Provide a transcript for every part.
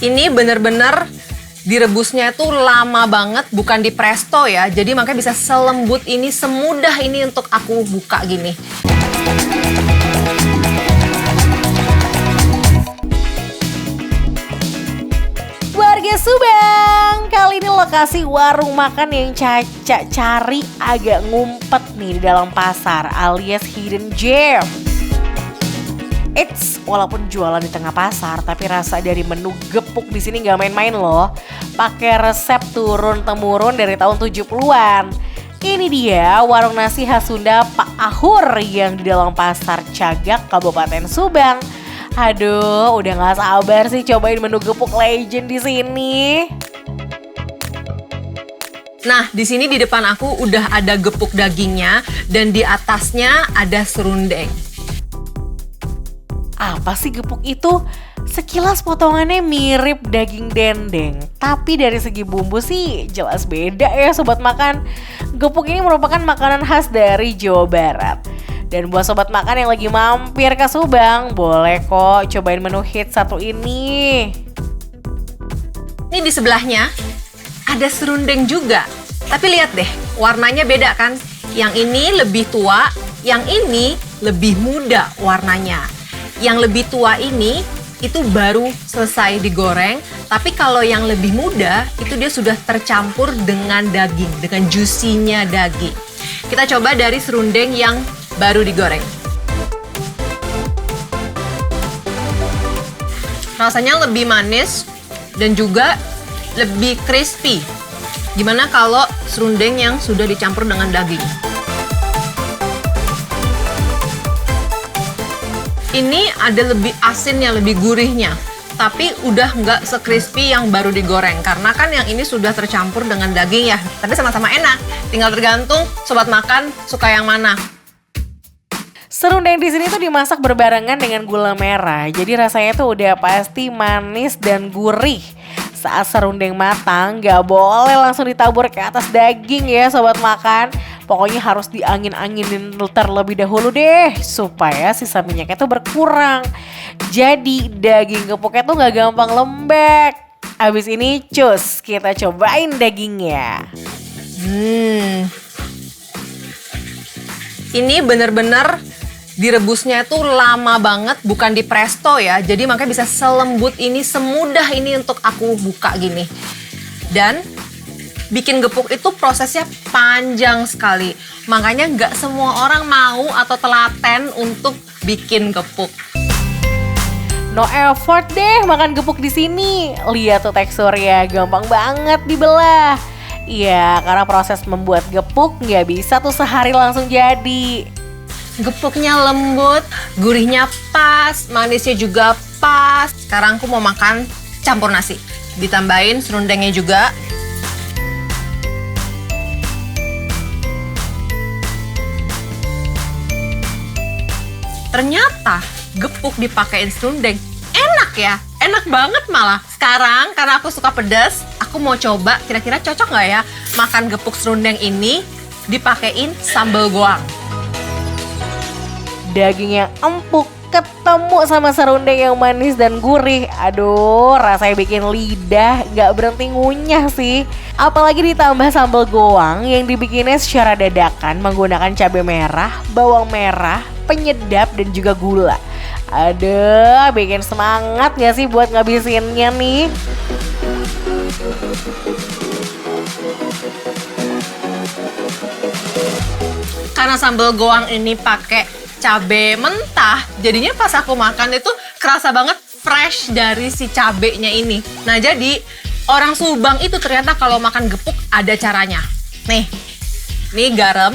Ini bener-bener direbusnya itu lama banget, bukan di presto ya. Jadi makanya bisa selembut ini, semudah ini untuk aku buka gini. Warga Subang, kali ini lokasi warung makan yang Caca cari agak ngumpet nih di dalam pasar alias hidden gem. Walaupun jualan di tengah pasar, tapi rasa dari menu gepuk di sini nggak main-main loh. Pakai resep turun-temurun dari tahun 70-an. Ini dia warung nasi khas Sunda Pak Ahur yang di dalam pasar Cagak, Kabupaten Subang. Aduh, udah nggak sabar sih cobain menu gepuk legend di sini. Nah, di sini di depan aku udah ada gepuk dagingnya dan di atasnya ada serundeng. Apa sih gepuk itu? Sekilas potongannya mirip daging dendeng, tapi dari segi bumbu sih jelas beda ya sobat makan. Gepuk ini merupakan makanan khas dari Jawa Barat. Dan buat sobat makan yang lagi mampir ke Subang, boleh kok cobain menu hit satu ini. Ini di sebelahnya ada serundeng juga. Tapi lihat deh, warnanya beda kan? Yang ini lebih tua, yang ini lebih muda warnanya. Yang lebih tua ini itu baru selesai digoreng, tapi kalau yang lebih muda itu dia sudah tercampur dengan daging, dengan juicy-nya daging. Kita coba dari serundeng yang baru digoreng. Rasanya lebih manis dan juga lebih crispy. Gimana kalau serundeng yang sudah dicampur dengan daging? Ini ada lebih asinnya, lebih gurihnya. Tapi udah nggak se-crispy yang baru digoreng. Karena kan yang ini sudah tercampur dengan daging ya. Tapi sama-sama enak. Tinggal tergantung sobat makan suka yang mana. Serundeng di sini tuh dimasak berbarengan dengan gula merah. Jadi rasanya tuh udah pasti manis dan gurih. Saat serundeng matang, nggak boleh langsung ditabur ke atas daging ya sobat makan. Pokoknya harus diangin-anginin terlebih dahulu deh supaya sisa minyaknya tuh berkurang. Jadi daging gepuknya tuh nggak gampang lembek. Abis ini cus, kita cobain dagingnya. Ini bener-bener direbusnya tuh lama banget, bukan di presto ya. Jadi makanya bisa selembut ini, semudah ini untuk aku buka gini. Dan bikin gepuk itu prosesnya panjang sekali. Makanya nggak semua orang mau atau telaten untuk bikin gepuk. No effort deh makan gepuk di sini. Lihat tuh teksturnya, gampang banget dibelah. Iya, karena proses membuat gepuk nggak bisa tuh sehari langsung jadi. Gepuknya lembut, gurihnya pas, manisnya juga pas. Sekarang aku mau makan campur nasi. Ditambahin serundengnya juga. Ternyata gepuk dipakein serundeng enak ya, enak banget malah. Sekarang karena aku suka pedas, aku mau coba kira-kira cocok nggak ya makan gepuk serundeng ini dipakein sambal goang. Daging yang empuk ketemu sama serundeng yang manis dan gurih. Aduh, rasanya bikin lidah gak berhenti ngunyah sih. Apalagi ditambah sambal goang yang dibikinnya secara dadakan menggunakan cabai merah, bawang merah, penyedap dan juga gula. Aduh, bikin semangat gak sih buat ngabisinnya nih? Karena sambal goang ini pakai cabai mentah, jadinya pas aku makan itu kerasa banget fresh dari si cabenya ini. Nah jadi orang Subang itu ternyata kalau makan gepuk ada caranya. Nih garam.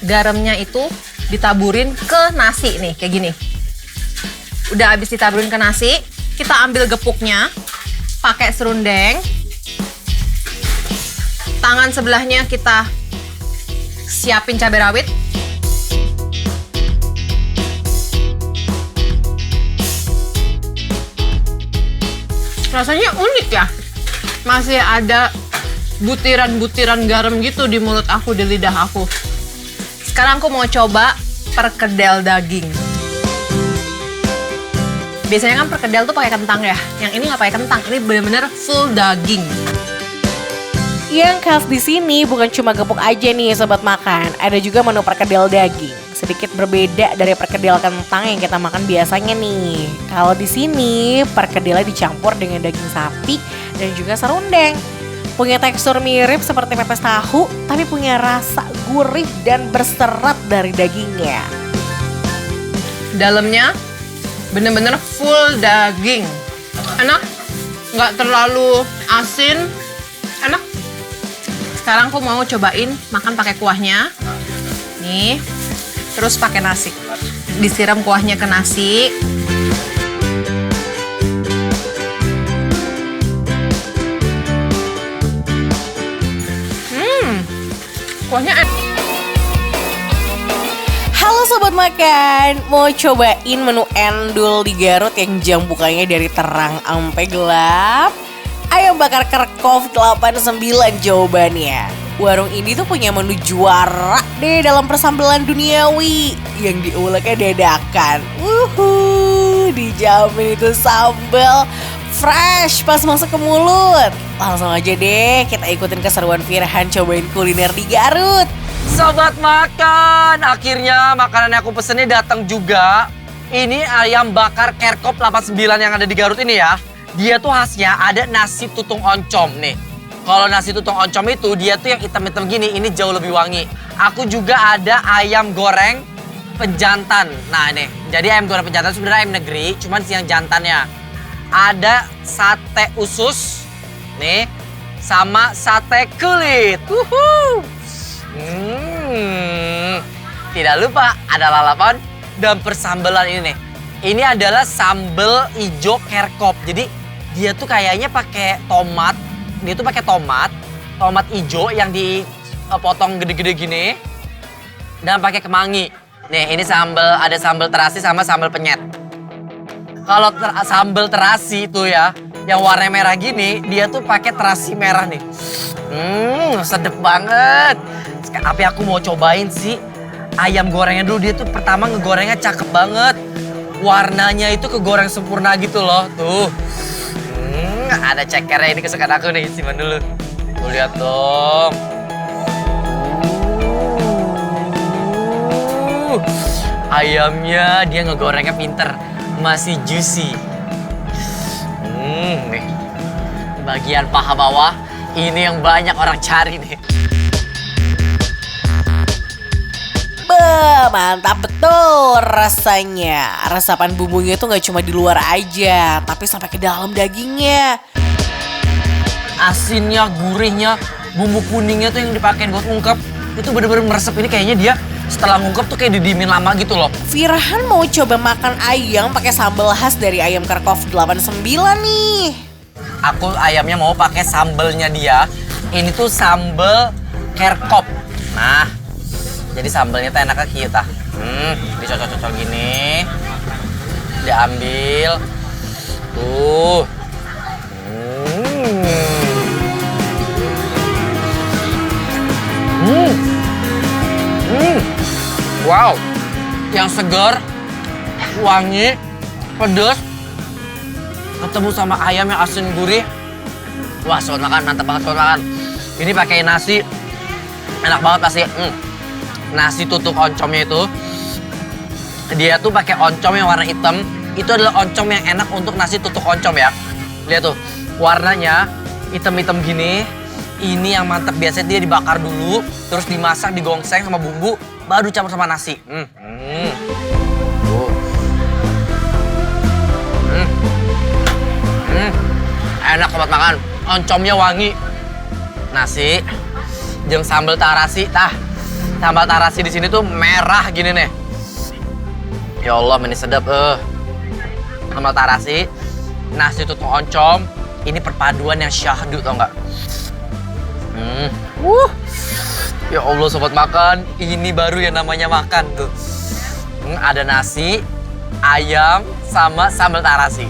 Garamnya itu ditaburin ke nasi nih, kayak gini. Udah habis ditaburin ke nasi, kita ambil gepuknya, pakai serundeng. Tangan sebelahnya kita siapin cabai rawit. Rasanya unik ya. Masih ada butiran-butiran garam gitu di mulut aku, di lidah aku. Sekarang aku mau coba perkedel daging. Biasanya kan perkedel tuh pakai kentang ya. Yang ini nggak pakai kentang, ini bener-bener full daging. Yang khas di sini bukan cuma gepuk aja nih sobat makan, ada juga menu perkedel daging. Sedikit berbeda dari perkedel kentang yang kita makan biasanya nih. Kalau di sini perkedelnya dicampur dengan daging sapi dan juga serundeng. Punya tekstur mirip seperti pepes tahu, tapi punya rasa gurih dan berserat dari dagingnya. Dalamnya bener-bener full daging. Enak, nggak terlalu asin, enak. Sekarang aku mau cobain makan pakai kuahnya. Nih, terus pakai nasi. Disiram kuahnya ke nasi. Kuahnya enak. Halo sobat makan, mau cobain menu endul di Garut yang jam bukanya dari terang sampai gelap? Ayam bakar Kerkhoff 89 jawabannya. Warung ini tuh punya menu juara deh dalam persambelan duniawi yang diuleknya dadakan. Dijamin itu sambal fresh pas masuk ke mulut. Langsung aja deh kita ikutin keseruan Firhan cobain kuliner di Garut. Sobat makan, akhirnya makanan yang aku pesennya datang juga. Ini ayam bakar Kerkhoff 89 yang ada di Garut ini ya. Dia tuh khasnya ada nasi tutung oncom nih. Kalau nasi tutung oncom itu dia tuh yang hitam-hitam gini, ini jauh lebih wangi. Aku juga ada ayam goreng penjantan. Nah ini, jadi ayam goreng penjantan sebenarnya ayam negeri, cuman siang jantannya. Ada sate usus, nih, sama sate kulit. Tidak lupa ada lalapan dan persambelan ini nih. Ini adalah sambal ijo Kerkhoff. Jadi dia tuh kayaknya pakai tomat. Dia tuh pakai tomat ijo yang dipotong gede-gede gini dan pakai kemangi. Nih, ini sambal, ada sambal terasi sama sambal penyet. Kalau sambal terasi itu ya, yang warna merah gini, dia tuh pakai terasi merah nih. Sedep banget. Tapi aku mau cobain sih ayam gorengnya dulu. Dia tuh pertama ngegorengnya cakep banget. Warnanya itu kegoreng sempurna gitu loh. Tuh. Ada cekernya, ini kesukaan aku nih. Simpan dulu. Tuh lihat dong. Ayamnya dia ngegorengnya pinter. Masih juicy. Nih. Bagian paha bawah. Ini yang banyak orang cari nih. Mantap betul rasanya. Resapan bumbunya tuh gak cuma di luar aja, tapi sampai ke dalam dagingnya. Asinnya, gurihnya, bumbu kuningnya tuh yang dipakein buat ngungkep. Itu bener-bener meresep. Ini kayaknya dia setelah ngungkep tuh kayak didiemin lama gitu loh. Firhan mau coba makan ayam pakai sambal khas dari ayam Kerkhoff 89 nih. Aku ayamnya mau pakai sambelnya dia. Ini tuh sambel Kerkhoff. Nah, jadi sambelnya tuh enaknya kita. Dicocok-cocok gini. Diambil. Tuh. Wow. Yang segar, wangi, pedas. Ketemu sama ayam yang asin gurih. Wah, sobat makan, mantap banget sobat makan. Ini pakai nasi. Enak banget pasti. Nasi tutuk oncomnya itu, dia tuh pakai oncom yang warna hitam. Itu adalah oncom yang enak untuk nasi tutuk oncom ya. Lihat tuh, warnanya hitam-hitam gini. Ini yang mantap, biasanya dia dibakar dulu, terus dimasak, digongseng sama bumbu, baru campur sama nasi. Enak banget makan, oncomnya wangi. Nasi, jeung sambal tarasi, sambal tarasi di sini tuh merah gini nih. Ya Allah, ini sedap. Sambal tarasi, nasi tutung oncom, ini perpaduan yang syahdu tau nggak? Ya Allah sobat makan, ini baru yang namanya makan tuh. Ada nasi, ayam, sama sambal tarasi.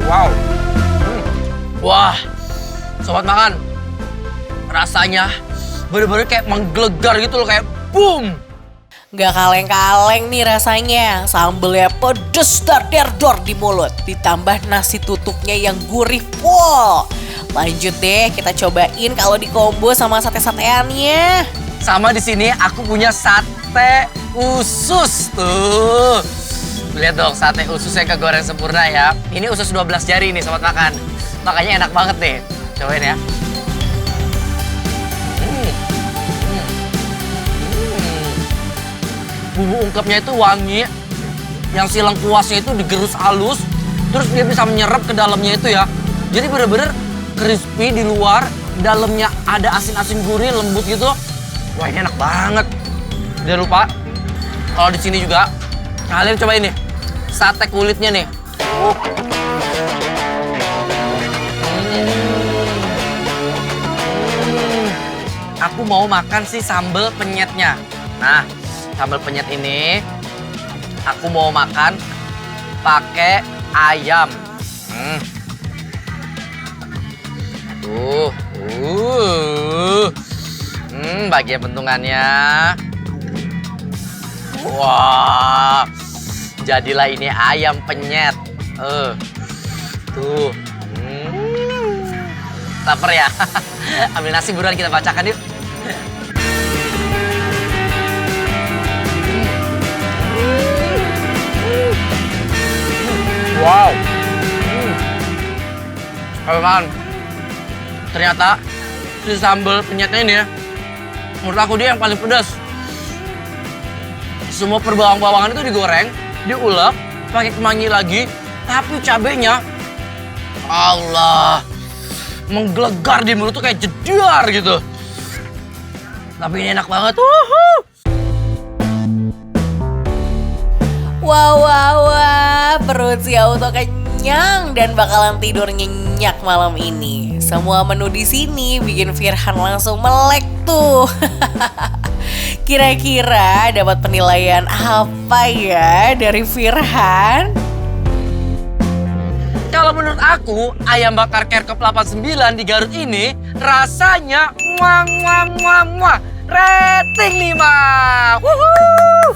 Wow. Wah, sobat makan, rasanya bener-bener kayak menggelegar gitu loh, kayak boom. Gak kaleng-kaleng nih rasanya. Sambelnya pedes dar-dar-dor di mulut. Ditambah nasi tutupnya yang gurih pol. Lanjut deh, kita cobain kalau di combo sama sate-sateannya. Sama di sini aku punya sate usus tuh. Lihat dong sate ususnya kegoreng sempurna ya. Ini usus 12 jari nih sobat makan. Makanya enak banget deh. Cobain ya. Bumbu ungkepnya itu wangi, yang si lengkuasnya itu digerus halus, terus dia bisa menyerap ke dalamnya itu ya. Jadi bener-bener crispy di luar, dalamnya ada asin-asin gurih, lembut gitu. Wah ini enak banget. Jangan lupa, kalau di sini juga kalian cobain nih, sate kulitnya nih. Aku mau makan si sambal penyetnya. Nah, sambal penyet ini aku mau makan pakai ayam. Bagian bentungannya. Wah, jadilah ini ayam penyet. Tuh. Lapar ya? Ambil nasi buruan kita bacakan yuk. Wow. Teman-teman, ternyata si sambal penyetnya ini ya, menurut aku dia yang paling pedas. Semua perbawang-bawangan itu digoreng, diulek, pakai kemangi lagi, tapi cabenya, Allah, menggelegar di mulut tuh kayak jedar gitu. Tapi ini enak banget. Wah, perut si Auto kenyang dan bakalan tidur nyenyak malam ini. Semua menu di sini bikin Firhan langsung melek tuh. Kira-kira dapat penilaian apa ya dari Firhan? Kalau menurut aku, ayam bakar Kerkop 89 di Garut ini rasanya muah. Rating 5. Wuhuu.